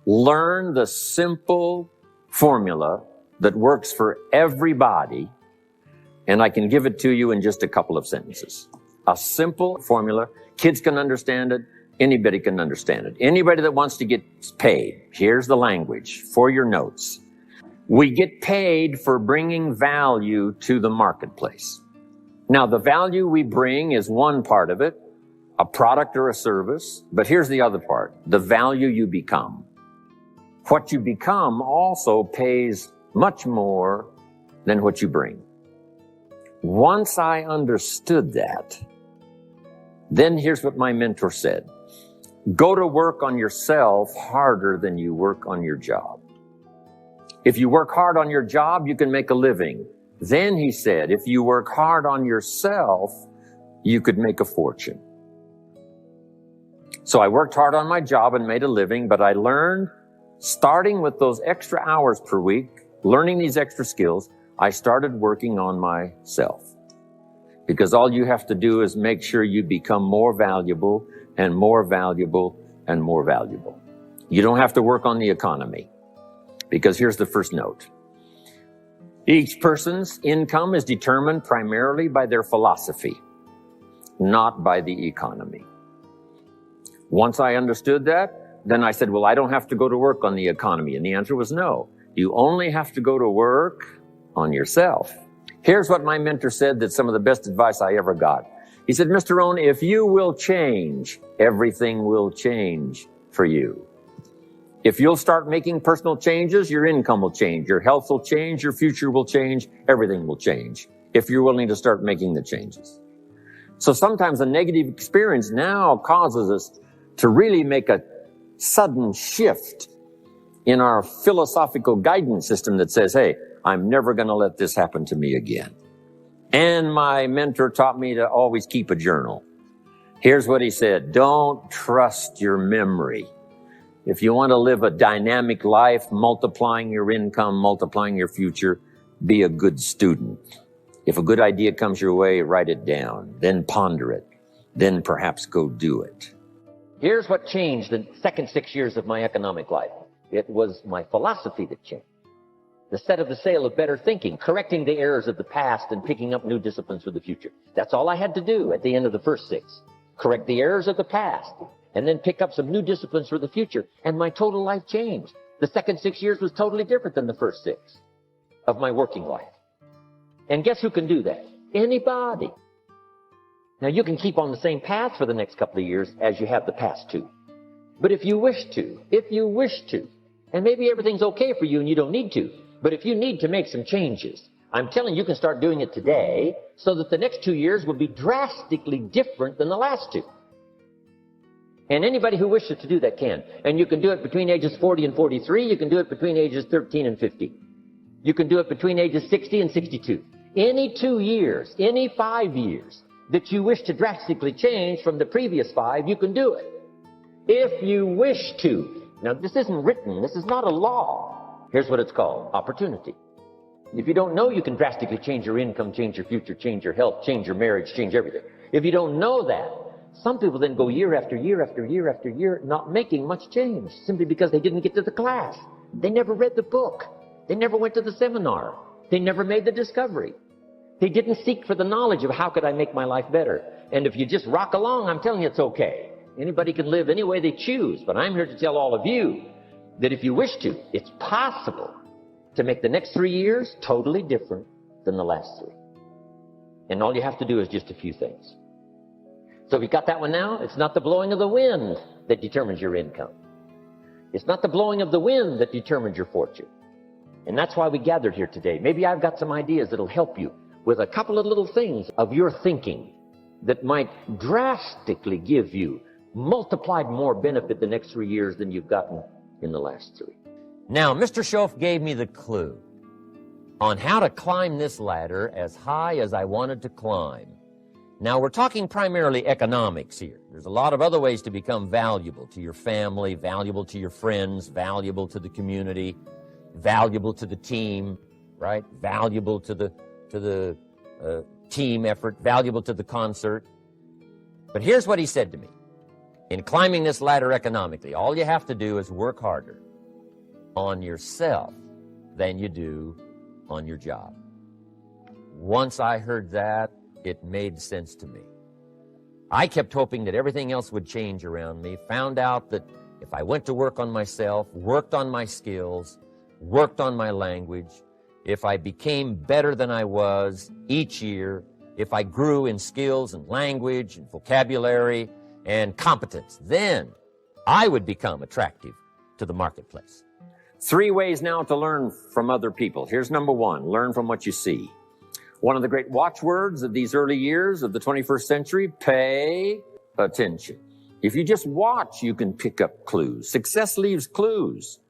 Learn the simple formula that works for everybody, and I can give it to you in just a couple of sentences. A simple formula. Kids can understand it. Anybody can understand it. Anybody that wants to get paid. Here's the language for your notes. We get paid for bringing value to the marketplace. Now, the value we bring is one part of it, a product or a service, but here's the other part, the value you become. What you become also pays much more than what you bring. Once I understood that, then here's what my mentor said. Go to work on yourself harder than you work on your job. If you work hard on your job, you can make a living. Then he said, if you work hard on yourself, you could make a fortune. So I worked hard on my job and made a living, but I learned, starting with those extra hours per week, learning these extra skills, I started working on myself. Because all you have to do is make sure you become more valuable and more valuable and more valuable. You don't have to work on the economy. Because here's the first note. Each person's income is determined primarily by their philosophy, not by the economy. Once I understood that, then I said, well, I don't have to go to work on the economy. And the answer was no. You only have to go to work on yourself. Here's what my mentor said, that's some of the best advice I ever got. He said, Mr. Rohn, if you will change, everything will change for you. If you'll start making personal changes, your income will change, your health will change, your future will change, everything will change, if you're willing to start making the changes. So sometimes a negative experience now causes us to really make a sudden shift in our philosophical guidance system that says, hey, I'm never going to let this happen to me again. And my mentor taught me to always keep a journal. Here's what he said, don't trust your memory. If you want to live a dynamic life, multiplying your income, multiplying your future, be a good student. If a good idea comes your way, write it down, then ponder it, then perhaps go do it. Here's what changed the second 6 years of my economic life. It was my philosophy that changed. The set of the sail of better thinking, correcting the errors of the past and picking up new disciplines for the future. That's all I had to do at the end of the first 6. Correct the errors of the past and then pick up some new disciplines for the future. And my total life changed. The second 6 years was totally different than the first 6 of my working life. And guess who can do that? Anybody. Now you can keep on the same path for the next couple of years as you have the past 2. But if you wish to, and maybe everything's okay for you and you don't need to, but if you need to make some changes, I'm telling you, you can start doing it today so that the next 2 years will be drastically different than the last 2. And anybody who wishes to do that can. And you can do it between ages 40 and 43. You can do it between ages 13 and 50. You can do it between ages 60 and 62. Any 2 years, any 5 years that you wish to drastically change from the previous 5, you can do it. If you wish to. Now, this isn't written. This is not a law. Here's what it's called, opportunity. If you don't know you can drastically change your income, change your future, change your health, change your marriage, change everything. If you don't know that, some people then go year after year after year after year not making much change simply because they didn't get to the class. They never read the book. They never went to the seminar. They never made the discovery. They didn't seek for the knowledge of how could I make my life better. And if you just rock along, I'm telling you it's okay. Anybody can live any way they choose, but I'm here to tell all of you that if you wish to, it's possible to make the next 3 years totally different than the last 3. And all you have to do is just a few things. So if you got that one now, it's not the blowing of the wind that determines your income. It's not the blowing of the wind that determines your fortune. And that's why we gathered here today. Maybe I've got some ideas that'll help you with a couple of little things of your thinking that might drastically give you multiplied more benefit the next 3 years than you've gotten in the last 3. Now, Mr. Schoaf gave me the clue on how to climb this ladder as high as I wanted to climb. Now, we're talking primarily economics here. There's a lot of other ways to become valuable to your family, valuable to your friends, valuable to the community, valuable to the team, right? Valuable to the team effort, valuable to the concert. But here's what he said to me. In climbing this ladder economically, all you have to do is work harder. on yourself than you do on your job. Once I heard that, it made sense to me. I kept hoping that everything else would change around me, found out that if I went to work on myself, worked on my skills, worked on my language, if I became better than I was each year, if I grew in skills and language and vocabulary and competence, then I would become attractive to the marketplace. 3 ways now to learn from other people. Here's number 1, learn from what you see. One of the great watchwords of these early years of the 21st century, pay attention. If you just watch, you can pick up clues. Success leaves clues.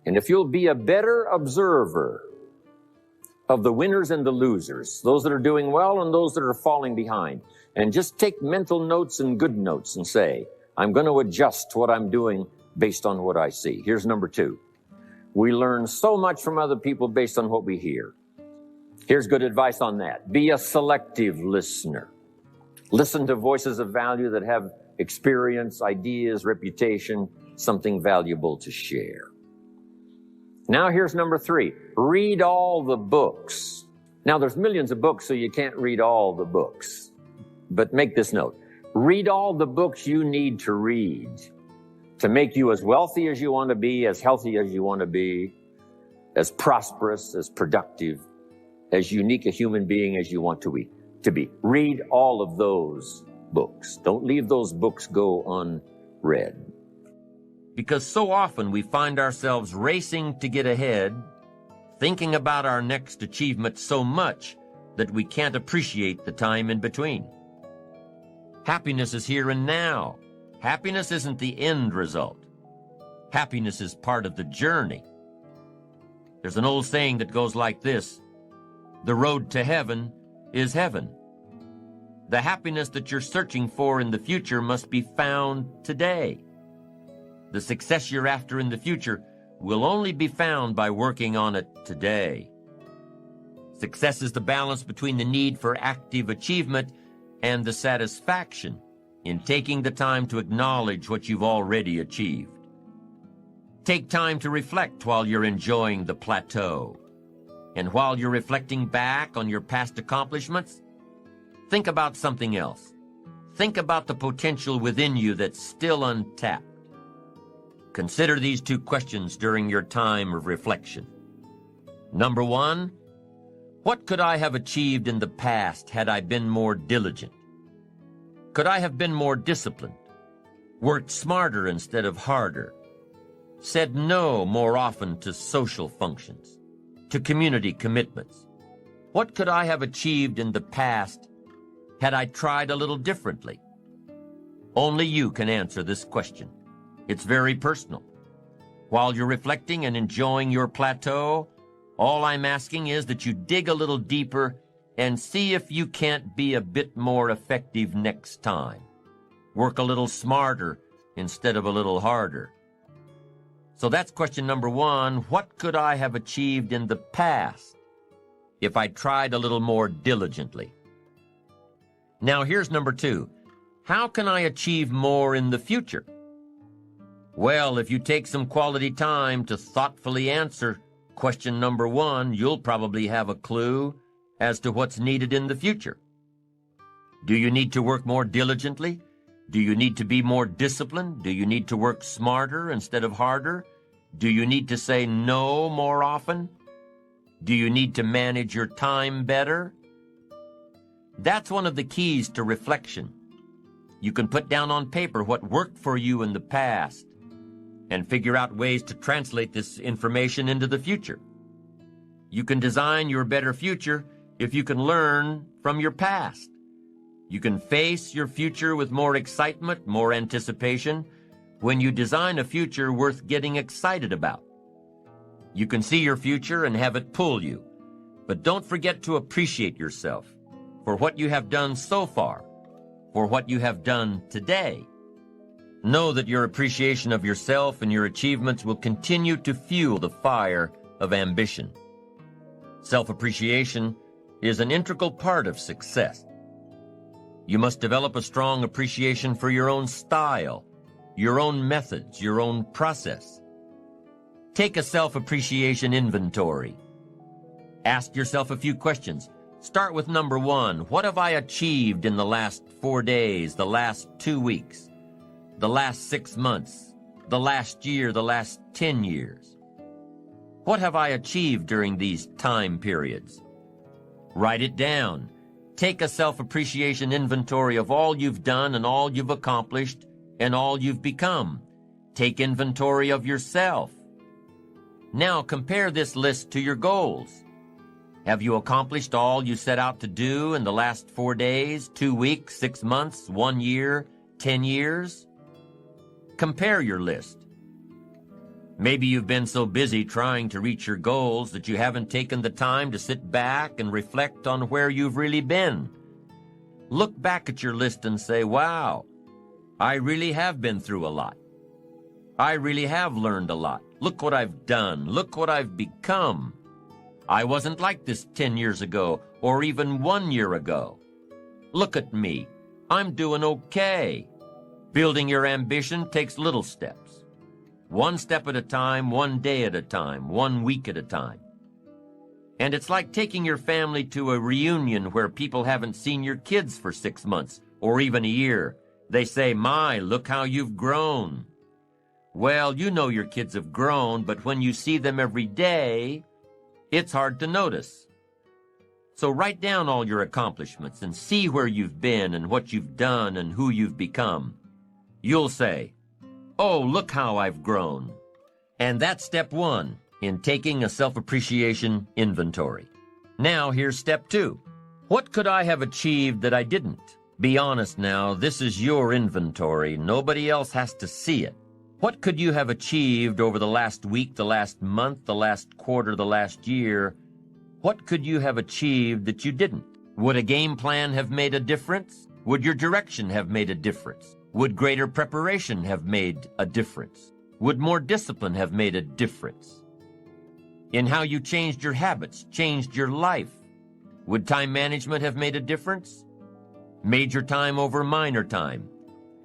And if you'll be a better observer of the winners and the losers, those that are doing well and those that are falling behind, and just take mental notes and good notes and say, I'm going to adjust what I'm doing based on what I see. Here's number 2. We learn so much from other people based on what we hear. Here's good advice on that. Be a selective listener. Listen to voices of value that have experience, ideas, reputation, something valuable to share. Now here's number 3. Read all the books. Now there's millions of books, so you can't read all the books. But make this note. Read all the books you need to read to make you as wealthy as you want to be, as healthy as you want to be, as prosperous, as productive, as unique a human being as you want to be. Read all of those books. Don't leave those books go unread. Because so often we find ourselves racing to get ahead, thinking about our next achievement so much that we can't appreciate the time in between. Happiness is here and now. Happiness isn't the end result. Happiness is part of the journey. There's an old saying that goes like this: the road to heaven is heaven. The happiness that you're searching for in the future must be found today. The success you're after in the future will only be found by working on it today. Success is the balance between the need for active achievement and the satisfaction in taking the time to acknowledge what you've already achieved. Take time to reflect while you're enjoying the plateau. And while you're reflecting back on your past accomplishments, think about something else. Think about the potential within you that's still untapped. Consider these 2 questions during your time of reflection. Number 1, what could I have achieved in the past had I been more diligent? Could I have been more disciplined, worked smarter instead of harder, said no more often to social functions, to community commitments? What could I have achieved in the past had I tried a little differently? Only you can answer this question. It's very personal. While you're reflecting and enjoying your plateau, all I'm asking is that you dig a little deeper and see if you can't be a bit more effective next time. Work a little smarter instead of a little harder. So that's question number 1. What could I have achieved in the past if I tried a little more diligently? Now here's number 2. How can I achieve more in the future? Well, if you take some quality time to thoughtfully answer question number 1, you'll probably have a clue as to what's needed in the future. Do you need to work more diligently? Do you need to be more disciplined? Do you need to work smarter instead of harder? Do you need to say no more often? Do you need to manage your time better? That's one of the keys to reflection. You can put down on paper what worked for you in the past and figure out ways to translate this information into the future. You can design your better future if you can learn from your past. You can face your future with more excitement, more anticipation, when you design a future worth getting excited about. You can see your future and have it pull you, but don't forget to appreciate yourself for what you have done so far, for what you have done today. Know that your appreciation of yourself and your achievements will continue to fuel the fire of ambition. Self-appreciation is an integral part of success. You must develop a strong appreciation for your own style, your own methods, your own process. Take a self-appreciation inventory. Ask yourself a few questions. Start with number 1. What have I achieved in the last 4 days, the last 2 weeks, the last 6 months, the last year, the last 10 years? What have I achieved during these time periods? Write it down. Take a self-appreciation inventory of all you've done and all you've accomplished and all you've become. Take inventory of yourself. Now compare this list to your goals. Have you accomplished all you set out to do in the last 4 days, 2 weeks, 6 months, 1 year, 10 years? Compare your list. Maybe you've been so busy trying to reach your goals that you haven't taken the time to sit back and reflect on where you've really been. Look back at your list and say, wow, I really have been through a lot. I really have learned a lot. Look what I've done. Look what I've become. I wasn't like this 10 years ago or even 1 year ago. Look at me. I'm doing okay. Building your ambition takes little steps. 1 step at a time, 1 day at a time, 1 week at a time. And it's like taking your family to a reunion where people haven't seen your kids for 6 months or even a year. They say, my, look how you've grown. Well, you know your kids have grown, but when you see them every day, it's hard to notice. So write down all your accomplishments and see where you've been and what you've done and who you've become. You'll say, oh, look how I've grown. And that's step 1 in taking a self-appreciation inventory. Now here's step 2. What could I have achieved that I didn't? Be honest now, this is your inventory. Nobody else has to see it. What could you have achieved over the last week, the last month, the last quarter, the last year? What could you have achieved that you didn't? Would a game plan have made a difference? Would your direction have made a difference? Would greater preparation have made a difference? Would more discipline have made a difference? In how you changed your habits, changed your life? Would time management have made a difference? Major time over minor time?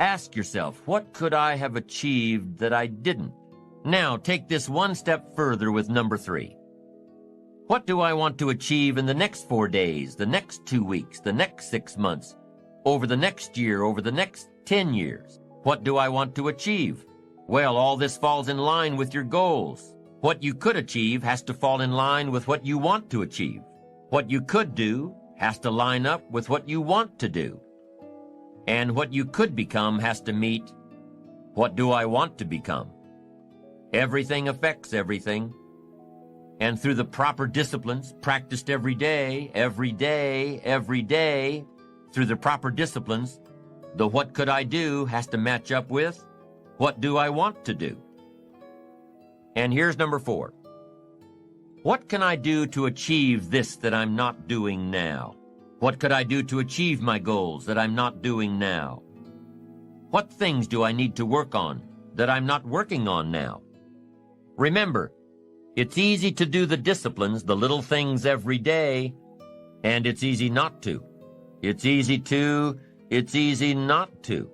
Ask yourself, what could I have achieved that I didn't? Now take this 1 step further with number 3. What do I want to achieve in the next 4 days, the next 2 weeks, the next 6 months, over the next year, over the next 10 years? What do I want to achieve? Well, all this falls in line with your goals. What you could achieve has to fall in line with what you want to achieve. What you could do has to line up with what you want to do. And what you could become has to meet, what do I want to become? Everything affects everything. And through the proper disciplines, practiced every day, through the proper disciplines, the what could I do has to match up with what do I want to do? And here's number 4. What can I do to achieve this that I'm not doing now? What could I do to achieve my goals that I'm not doing now? What things do I need to work on that I'm not working on now? Remember, it's easy to do the disciplines, the little things every day, and it's easy not to. It's easy not to.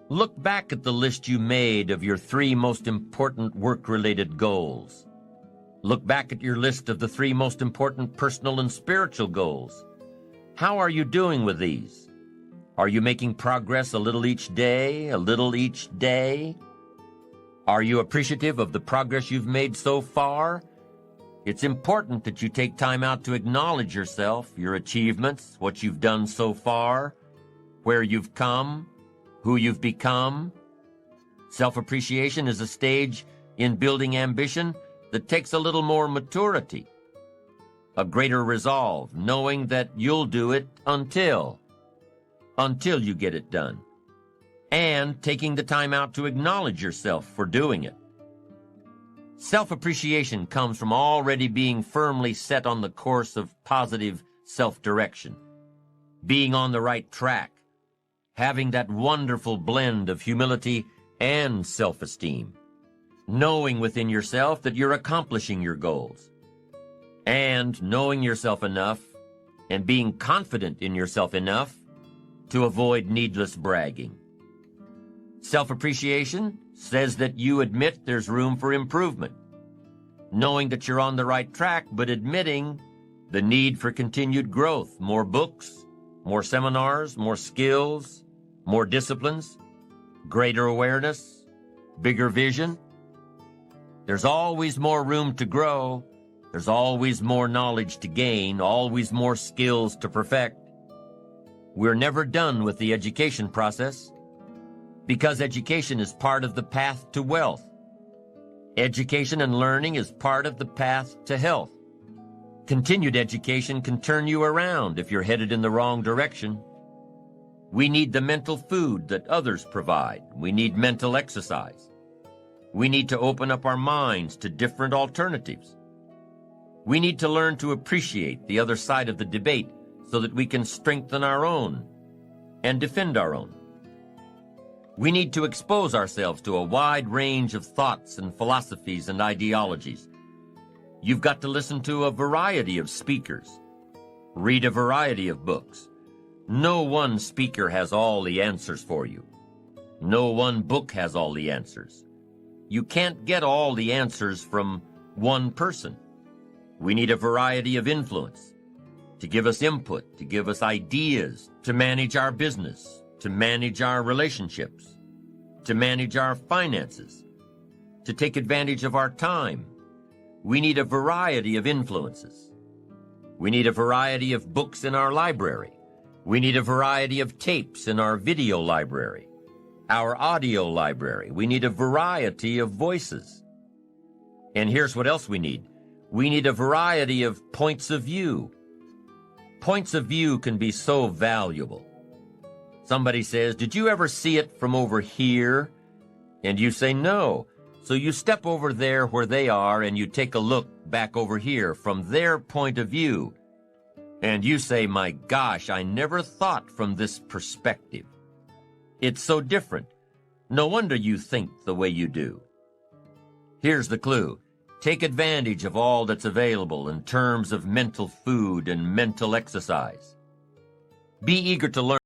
Look back at the list you made of your 3 most important work-related goals. Look back at your list of the 3 most important personal and spiritual goals. How are you doing with these? Are you making progress a little each day, a little each day? Are you appreciative of the progress you've made so far? It's important that you take time out to acknowledge yourself, your achievements, what you've done so far, where you've come, who you've become. Self-appreciation is a stage in building ambition that takes a little more maturity. A greater resolve, knowing that you'll do it until you get it done. And taking the time out to acknowledge yourself for doing it. Self-appreciation comes from already being firmly set on the course of positive self-direction, being on the right track, having that wonderful blend of humility and self-esteem, knowing within yourself that you're accomplishing your goals, and knowing yourself enough and being confident in yourself enough to avoid needless bragging. Self-appreciation says that you admit there's room for improvement. knowing that you're on the right track, but admitting the need for continued growth, more books, more seminars, more skills, more disciplines, greater awareness, bigger vision. There's always more room to grow. There's always more knowledge to gain, always more skills to perfect. We're never done with the education process because education is part of the path to wealth. Education and learning is part of the path to health. Continued education can turn you around if you're headed in the wrong direction. We need the mental food that others provide. We need mental exercise. We need to open up our minds to different alternatives. We need to learn to appreciate the other side of the debate so that we can strengthen our own and defend our own. We need to expose ourselves to a wide range of thoughts and philosophies and ideologies. You've got to listen to a variety of speakers, read a variety of books. No one speaker has all the answers for you. No one book has all the answers. You can't get all the answers from one person. We need a variety of influence to give us input, to give us ideas, to manage our business, to manage our relationships, to manage our finances, to take advantage of our time. We need a variety of influences. We need a variety of books in our library. We need a variety of tapes in our video library, our audio library. We need a variety of voices. And here's what else we need. We need a variety of points of view. Points of view can be so valuable. Somebody says, "Did you ever see it from over here?" And you say, "No." So you step over there where they are and you take a look back over here from their point of view. And you say, "My gosh, I never thought from this perspective. It's so different. No wonder you think the way you do." Here's the clue. Take advantage of all that's available in terms of mental food and mental exercise. Be eager to learn.